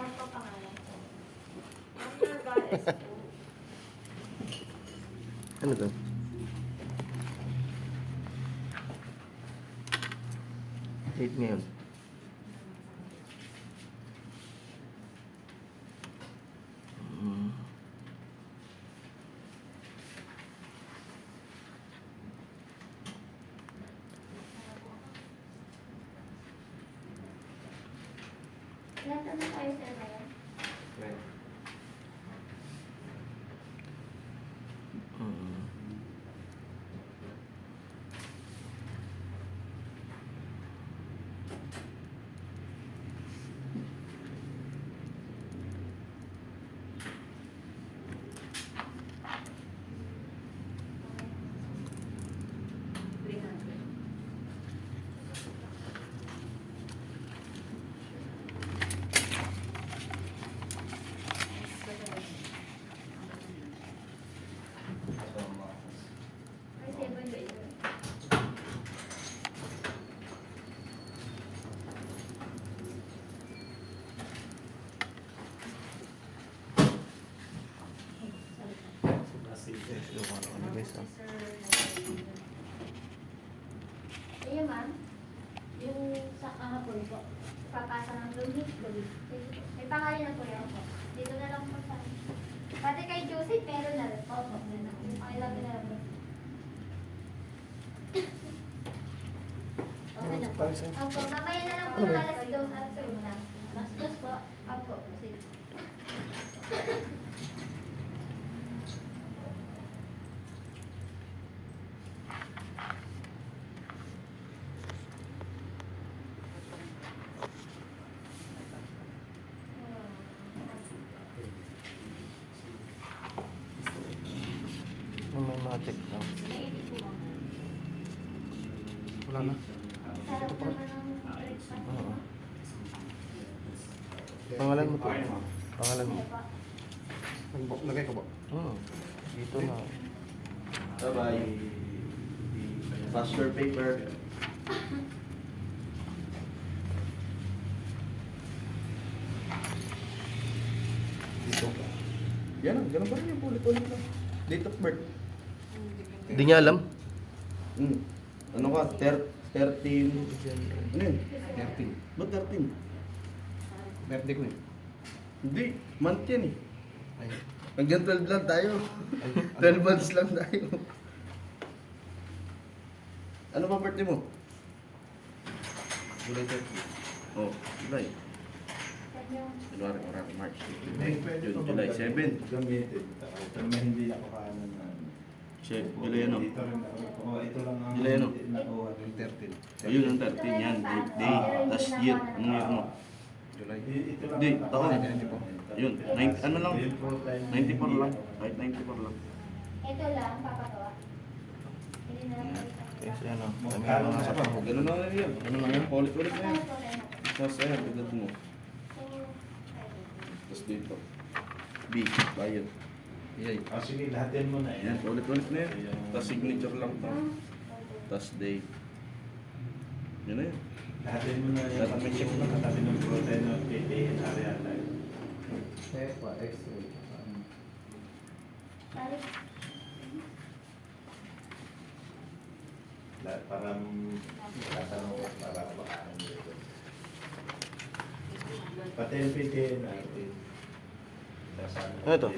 Parang pa pangalan ko. After goddess po. Ano to? Date ngayon. Ilan taon na tayo sir ngayon? Ay, 7 ba ito? Ayun ma'am, yung sa kahapon po, papasa ng lumit, may pangalan na po yan po. Dito na lang po sa pati kay Joseph, meron na rin po. Yung pangilan na lang po. Okay na po. Opo, mamaya na lang po ng alas 2 after na. Alas 2 po. Opo, sige. May matik lang. Wala na. Sarap naman ang breakfast. Oo. Pangalan mo to? Pangalan mo? Lagay ko ba? Dito na. Bye-bye. Pass your paper. Dito. Ganun pa rin yung ulit-ulit lang. Date of birth. Hindi niya alam. Ano ka? 13. Ano yun? 13. Ba't 13? Birthday ko eh. Hindi. Month yan eh. Ay. Hanggang 12 lang tayo. 12 months lang tayo. Ano ba birthday mo? July 30. Oh, July. January, February, March, June, July 7. Gamitin. Pero may hindi ako kaano na. July ano? Dito rin ako. Oo, ito lang ang July ano? hindi nakuha. Yung 13. Ayun ang 13 yan. Date, day. Tapos year. Anong year mo? July. Ito lang. Hindi, ang taon. nakuha. Yun, ano lang? 94 lang. Kahit 94 lang. Ito lang, papagawa. Hindi na lang po Kasi ano, kami Magkano mga na sa ba? panghugot. Ganun lang yan. Ano lang yan? Ulit-ulit na yan. Tapos ayan, pagdat mo. Tapos dito. B, bayad. Yay. Ah, sige, lahatin mo na Ayan, yan. ulit-ulit na yan. Tapos signature lang to. Tapos date. Yun na yun. Lahatin mo na yan. Lahat may check na katabi ng protein o PPN area tayo. Epa, X-ray. Para tatanong ko para baka dito. Pati yung PPN natin. Ano to?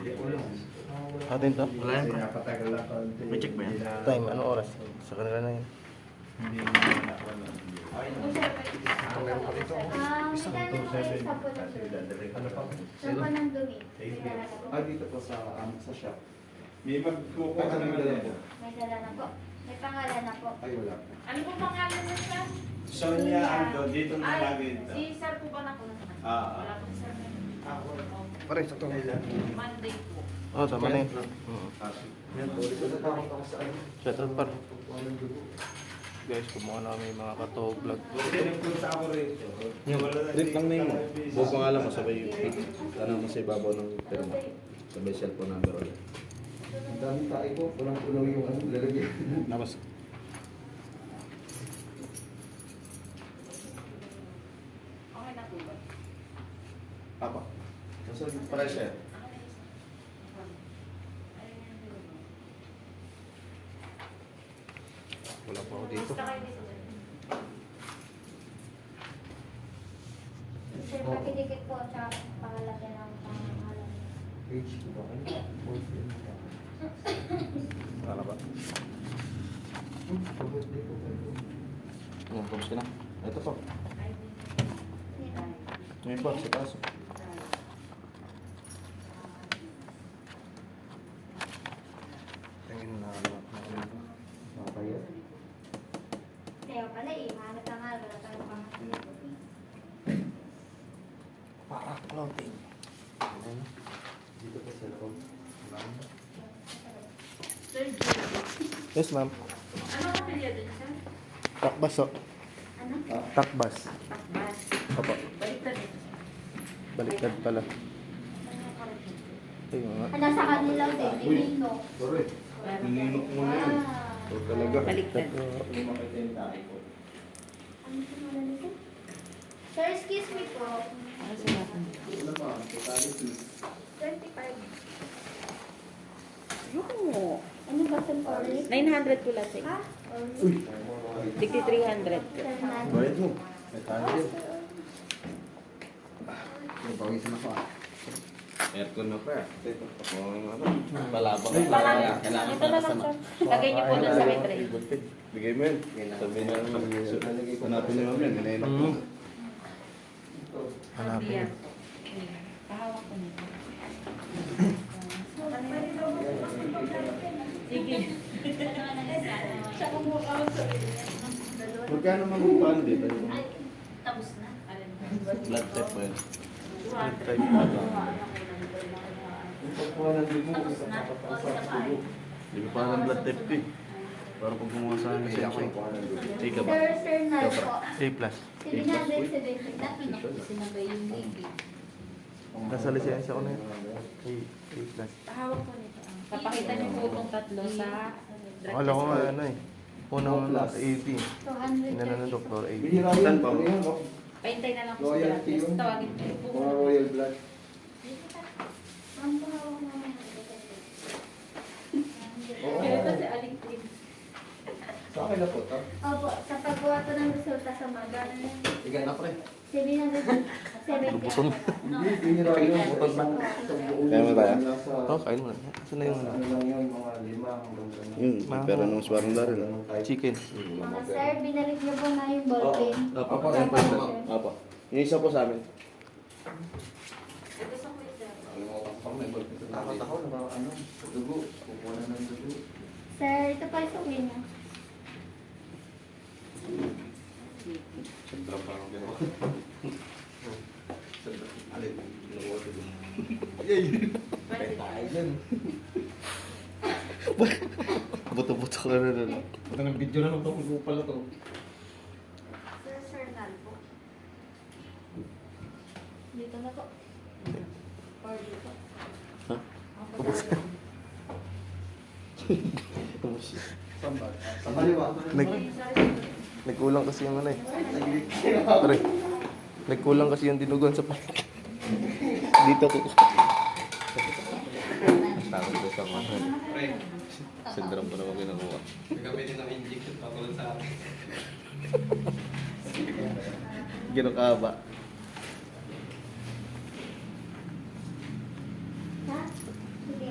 Atin to? Wala yan, bro. Napatagal ako. May check ba yan? Time, anong oras? Sa kanila na yun. Hindi mo na ako na. Meron pa dito. Ano pa? Sampo ng dumi. Dito po sa shop. May magkukuha ka naman yan. May dala na po. May pangalan na po. Ay, wala po. Ano po pangalan mo siya? Sonia Aldo, dito na Ay, lagi ito. si Sir po ba na po? Wala po si Sir ngayon. Pare, sakto. Monday po. Oo, tama na yun. Yan, ulit-ulit ako sa ano. Shout out par. Guys, kumuha namin yung mga kato vlog. Sinigpunta ako rito. Trip lang na yun. Buong pangalan mo, sabay yung ano mo sa ibabaw ng pirma. Sabay cellphone number ulit. Ang daming tayo ko, pulang-pulang yung ano, lalagyan. Labas. Okay na po ba? Apa. Nasa pressure. Wala pa ako dito. Basta kayo dito. Sir, pakidikit po sa pangalagyan ng pangalan. Page ko ba kayo? Boyfriend ka. Ano ba? Birthday ko kayo. Ayan, tapos ka na. Ito po. May box sa taas. Tingin na ano. Makakaya. Kaya pala eh, hanap na nga, wala tayong pangalan. Pa-uploading. Dito pa sa loob. Sir, Yes, ma'am. ano ang period niyo, sir? Takbas, oh. Ano? Takbas. Takbas. Opo. Baliktad eh. Baliktad pala. Ayun nga. Nasa kanila din, Divino. Sorry. Nininok mo na yan. Ah. Ito talaga. Baliktad. Yung makita yung tayo ko. Ano sa mga nito? Sir, excuse me po. Ano sinabi niyo? Ano pa? Totality. 25. Yung Ano ba sa orange? 900 pula sir. Ha? Orange? Tigti 300. Bayad mo. May tayo. Napawisan ako ah. Aircon na pa. Ito. Ano? Palabang. Ito na lang sir. Lagay niyo po dun sa may tray. Bigay mo yun. Sabihin na naman. Hanapin niyo naman yan. Minayin ako. Hanapin. Pahawak ko nito. Sige. Magkano magupahan dito? Ay, tapos na. Blood test mo yun. Type. Yung pagkuhanan din mo. Tapos na. O, isa pa ay. Di ba parang blood test eh. Para pag gumawa sa amin siya. Ika ba? Sir Nal po. A+. 770 na. Sinabay yung baby. Nasa lisensya ko na yun. A+. Pahawak ko nito. Papakita niyo po itong tatlo sa drug Akala ko nga test. ano eh. Unang 80. 230. Inano ng doktor, 80. Bihira yun. Saan pa? Ano yun? no? Paintay na lang po sa Loyalty drug test. yun. Tawagin ko po. Mga royal blood. Ang pahawak naman. Oo. Pero ito si Aling Trin. Sa akin na po ito. Opo, sa pagkuha po ng resulta sa maga, Ikaw na pre. 770. Buson. Hindi, bihira yun. Butas lang. Sa buong Kaya mo tayo? nasa- Oh, kain mo na. Saan na yung nasa ano lang yun, mga 5 hanggang ganun. Yun, pero nung swarang daril. chicken? Mga sir, binalik niyo po na yung ballpen. Apo. Apo. Apo. Yung isa po sa amin. Ito sa kuya sir. Takot ako na mga ano, dugo. Kukuha na ng dugo. Sir, ito pa yung suwi niya. Siyempre parang ginawa. Alin, ginawa ko doon. Tayo dyan. Buto-buto ka na na. Ito ng video na lang ito, kung pala to. Sir Nal po. Dito na po. Or dito. Ha? Sa kaliwa. Nagkulang kasi yung ano eh. Pare, nagkulang kasi yung dinuguan sa palit. Dito ko. Takot ko sa mga. Syndrome pa naman ginagawa. Gagamitin ng injection pa lang sa akin. Ginukaba. Ha? Sige.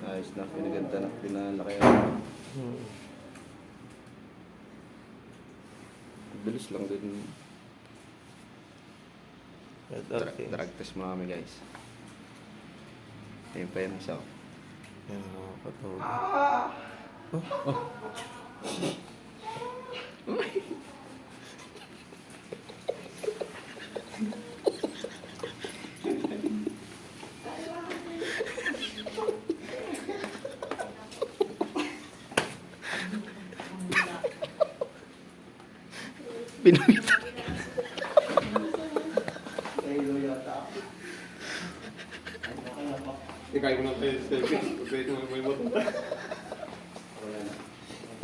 Ayos na, pinaganda na, pinalaki. Bilis lang din. Drug test mo kami guys. Ayun pa yun isa. Yan mga katawag. Pinamit. Tayo yata ako. Ikay ko na tayo sa service. Pagkaya ko may motor.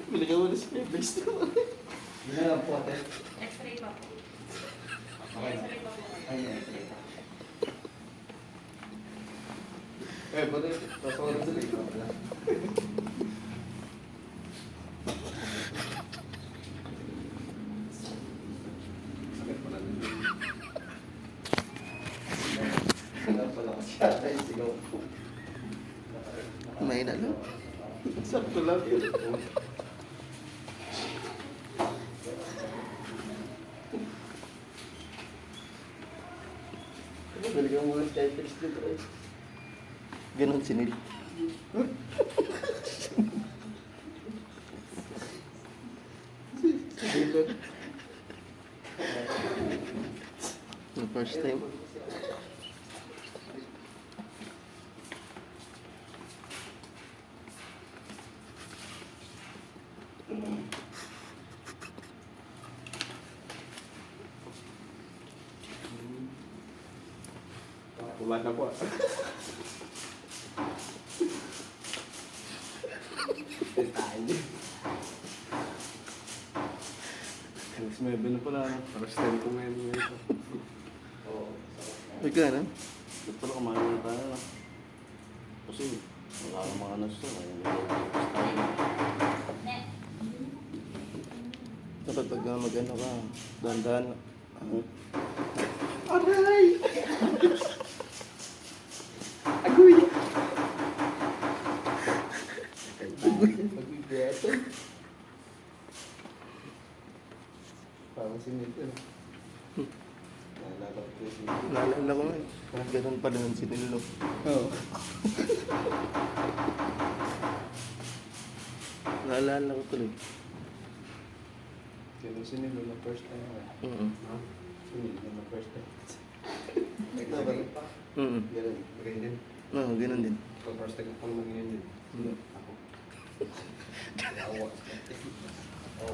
Bili ka muna sa service. Hindi na lang po ate. X-ray pa po. Eh, pwede. Tasawaran sa likod. Sakit pala nito. Wala pala kasi ata yung sigaw. May nalo. Sakto lang. Balik ang mga titles dito eh. Ganon sinil. Dito. The first time. Ulan na po. Detalye. Alas 9 na pala. Alas 10 ko ngayon ito. Oo. Ikaw na? Ba't pala kumain na tayo na? Kasi wala kang mga nasto. Dapat pag mag-ano ka, dahan-dahan. Aray! Agoy! Magbibiyato. Parang sinito. Nalala ko yung sinito. Naalala ko nga. Ganon pala ng sinilo. Oo. Naalala ko tuloy. Sinilo na first time. Sinilo na first time. Ito ba? Ganun. Ganyan. Oo, ganon din. Pag first time ako naman ganyan din. Ako. Awa.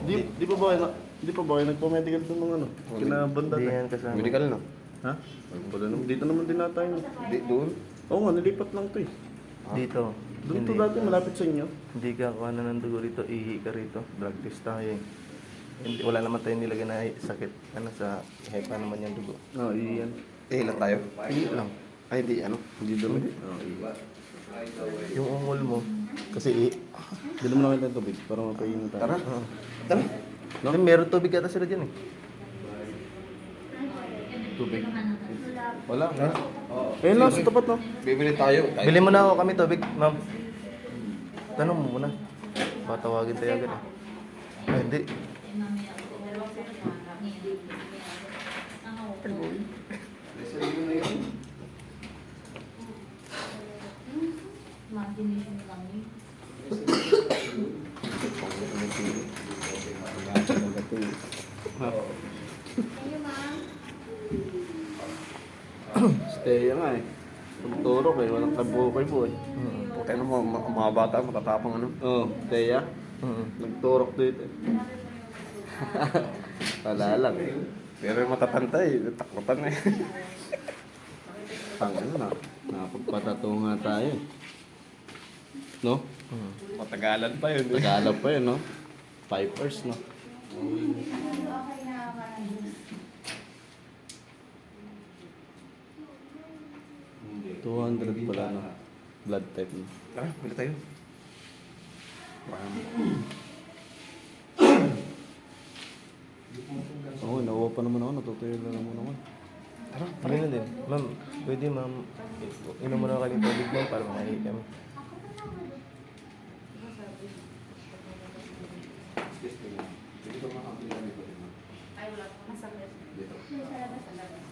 Di pa ba kayo nagpa-medical ng mga ano? Kinabanda Hindi na. yan kasama. Medical na. Ha? Wala naman. Dito naman din na tayo. Di, doon? Oo nga, nilipat lang to eh. Dito. Doon to Hindi. dati, malapit sa inyo. Hindi ka kuha na ng dugo rito, ihi ka rito. Drug test tayo eh. Hindi, wala naman tayong nilagay na sakit. Ano sa hepa naman yung dugo. Oo, iyan. Eh, ilan tayo? Ihi lang. Ay, di ano? Hindi dumi. Oo, iyan. Yung ungol mo, kasi ihi. Dito mo lang yung tubig para mapainom tayo. Tara. Oo. Tara. No? Meron tubig yata sila dyan eh. Tubig. Wala. Ha? Ayun lang, sa tapat no. Bibili tayo. Bili mo na ako kami tubig, ma'am. Tanong mo muna. Patawagin tayo agad eh. Ay, hindi. Reserve na yun. Imagination lang yun. Kayo, ma'am. Stay nga eh. Pagturok eh, walang kabukay po eh. Puta na mga bata, matatapang ano. Oo, Teya. Nagturok dito eh. Wala lang eh. Pero yung matatanda eh, takutan eh. Tang ano na, nakapagpatato nga tayo eh. No? Matagalan pa yun eh. Tagalog pa yun, no? 5 hours, no? Okay na, parang 200 pala, no? Blood type, no? Tara, bili tayo. Oo, nakuha pa naman ako, natutuyo lang naman naman. Tara, pareho din. Ma'am, pwede ma'am, inom mo na kami tubig ma'am para makahingi kami.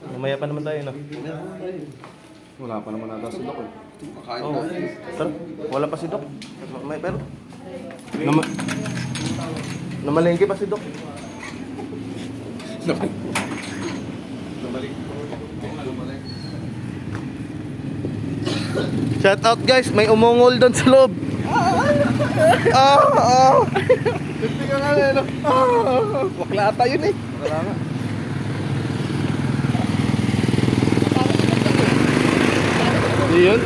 Mamaya pa naman tayo, no? Wala pa naman nata si Doc eh. Makain Oo. tayo. Tara, wala pa si Doc. May, pero... Namalengke pa si Doc. Shout out guys, may umungol doon sa loob. Hindi ka nga eh, no? Wakla ata yun eh. Wala nga. Hindi yun?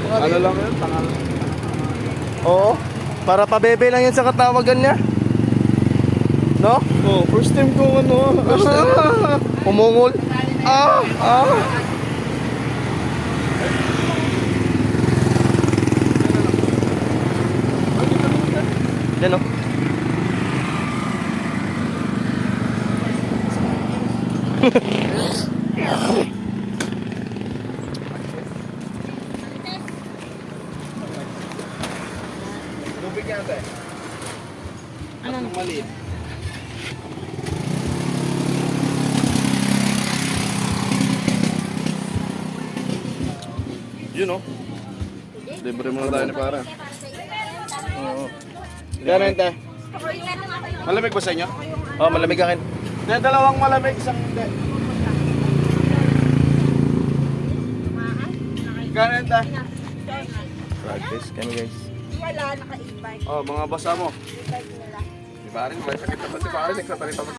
Ano lang yun? Tangal. Oo, para pabebe lang yan sa katawagan niya. No? Oh, first time ko ano. First time. Umungol. Ah! Ah! Yan o. Tubig yan, te. Anong maliit? Yun o. Libre muna tayo ni para. Oo. Ganun, te. Malamig ba sa inyo? Oh, malamig akin. May dalawang malamig, isang hindi. Ganun, te. Practice kami guys. Wala, naka-e-bike. Oh, mga basa mo. E-bike nila. Di ba rin, may sakit naman si pare, nagsasalita mo.